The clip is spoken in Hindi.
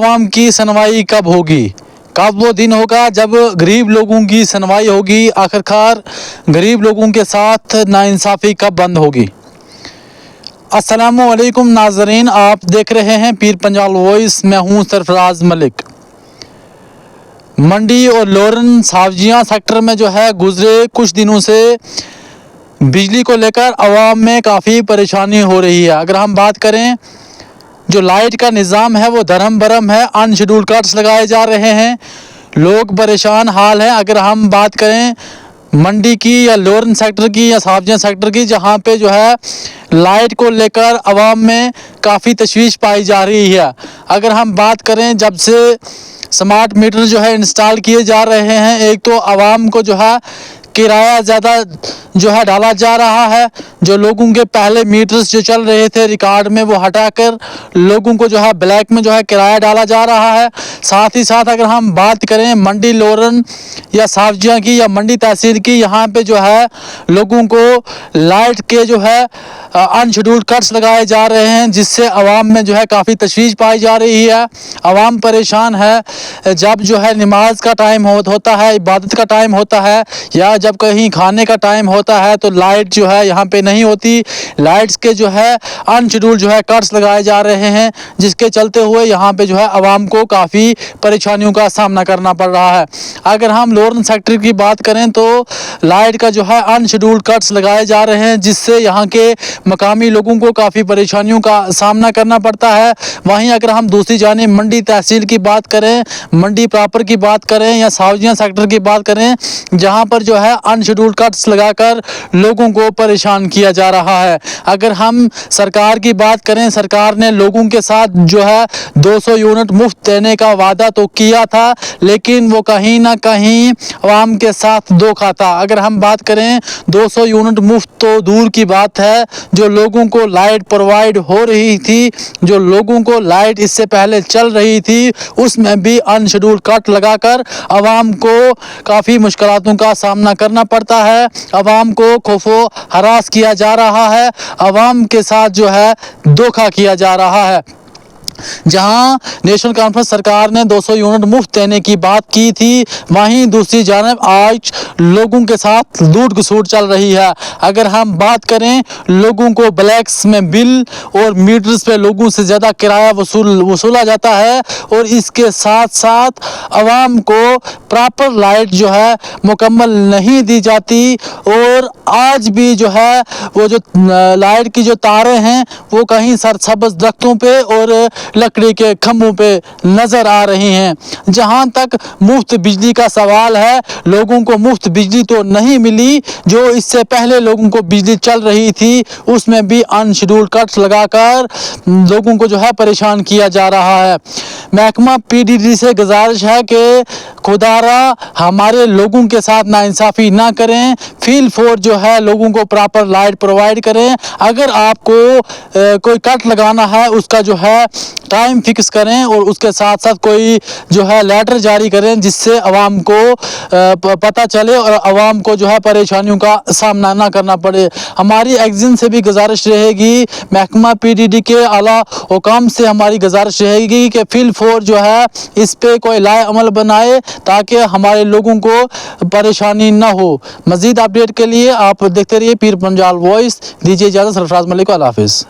आवाम की सुनवाई कब होगी? कब वो दिन होगा जब गरीब लोगों की सुनवाई होगी? आखिरकार गरीब लोगों के साथ नाइंसाफ़ी कब बंद होगी? अस्सलामुअलैकुम नाज़रीन, आप देख रहे हैं पीर पंजाल वॉइस। मैं हूं सरफराज मलिक। मंडी और लोरन सावजियां सेक्टर में जो है गुज़रे कुछ दिनों से बिजली को लेकर आवाम में काफ़ी परेशानी हो रही है। अगर हम बात करें, जो लाइट का निज़ाम है वो धर्म भरम है, अनशेड्यूल्ड कट्स लगाए जा रहे हैं, लोग परेशान हाल हैं। अगर हम बात करें मंडी की या लोरन सेक्टर की या सावजियां सेक्टर की, जहां पे जो है लाइट को लेकर आवाम में काफ़ी तशवीश पाई जा रही है। अगर हम बात करें, जब से स्मार्ट मीटर जो है इंस्टॉल किए जा रहे हैं, एक तो आवाम को जो है किराया ज़्यादा जो है डाला जा रहा है। जो लोगों के पहले मीटर्स जो चल रहे थे रिकॉर्ड में, वो हटाकर लोगों को जो है ब्लैक में जो है किराया डाला जा रहा है। साथ ही साथ अगर हम बात करें मंडी लोरन या सावजियां की या मंडी तहसील की, यहाँ पे जो है लोगों को लाइट के जो है अनशेड्यूल्ड कट्स लगाए जा रहे हैं, जिससे आवाम में जो है काफ़ी तशवीश पाई जा रही है। आवाम परेशान है। जब जो है नमाज का टाइम होता है, इबादत का टाइम होता है, या जब कहीं खाने का टाइम होता है, तो लाइट जो है यहाँ पे नहीं होती। लाइट्स के जो है अनशेड्यूल्ड जो है कट्स लगाए जा रहे हैं, जिसके चलते हुए यहाँ पे जो है आवाम को काफ़ी परेशानियों का सामना करना पड़ रहा है। अगर हम लोरन सेक्टर की बात करें तो लाइट का जो है अनशेड्यूल्ड कट्स लगाए जा रहे हैं, जिससे यहाँ के मकामी लोगों को काफ़ी परेशानियों का सामना करना पड़ता है। वहीं अगर हम दूसरी जानिब मंडी तहसील की बात करें, मंडी प्रॉपर की बात करें या सावजियां सेक्टर की बात करें, जहां पर जो है अनशेड्यूल्ड कट्स लगाकर लोगों को परेशान किया जा रहा है। अगर हम सरकार की बात करें, सरकार ने लोगों के साथ जो है 200 यूनिट मुफ्त देने का वादा तो किया था, लेकिन वो कहीं ना कहीं आवाम के साथ धोखा था। अगर हम बात करें 200 यूनिट मुफ्त तो दूर की बात है, जो लोगों को लाइट प्रोवाइड हो रही थी, जो लोगों को लाइट इससे पहले चल रही थी, उसमें भी अनशेड्यूल्ड कट लगाकर आवाम को काफ़ी मुश्किलातों का सामना करना पड़ता है। आवाम को खौफो हरास किया जा रहा है, आवाम के साथ जो है धोखा किया जा रहा है। जहां नेशनल कॉन्फ्रेंस सरकार ने 200 यूनिट मुफ्त देने की बात की थी, वहीं दूसरी जानिब आज लोगों के साथ लूट खसूट चल रही है। अगर हम बात करें, लोगों को ब्लैक्स में बिल और मीटर्स पे लोगों से ज़्यादा किराया वसूला जाता है, और इसके साथ साथ आवाम को प्रॉपर लाइट जो है मुकम्मल नहीं दी जाती। और आज भी जो है वो जो लाइट की जो तारें हैं वो कहीं सरसब्ज़ दरख्तों पे और लकड़ी के खंभों पे नज़र आ रही हैं। जहां तक मुफ्त बिजली का सवाल है, लोगों को मुफ्त बिजली तो नहीं मिली। जो इससे पहले लोगों को बिजली चल रही थी, उसमें भी अनशेड्यूल्ड कट्स लगाकर लोगों को जो है परेशान किया जा रहा है। महकमा पीडीडी से गुजारिश है कि खुदारा हमारे लोगों के साथ नाइंसाफ़ी ना करें, फील फोर जो है लोगों को प्रॉपर लाइट प्रोवाइड करें। अगर आपको कोई कट लगाना है, उसका जो है टाइम फिक्स करें, और उसके साथ साथ कोई जो है लेटर जारी करें, जिससे आवाम को पता चले और आवाम को जो है परेशानियों का सामना ना करना पड़े। हमारी एक्जिन से भी गुजारिश रहेगी, महकमा पीडीडी के आला हुकाम से हमारी गुजारिश रहेगी कि फील फोर जो है इस पे कोई लाए अमल बनाए, ताकि हमारे लोगों को परेशानी ना हो। मज़ीद अपडेट के लिए आप देखते रहिए पीर पंजाल वॉइस। दीजिए इजाज़त, सरफराज मलिक को। अल्लाह हाफिज़।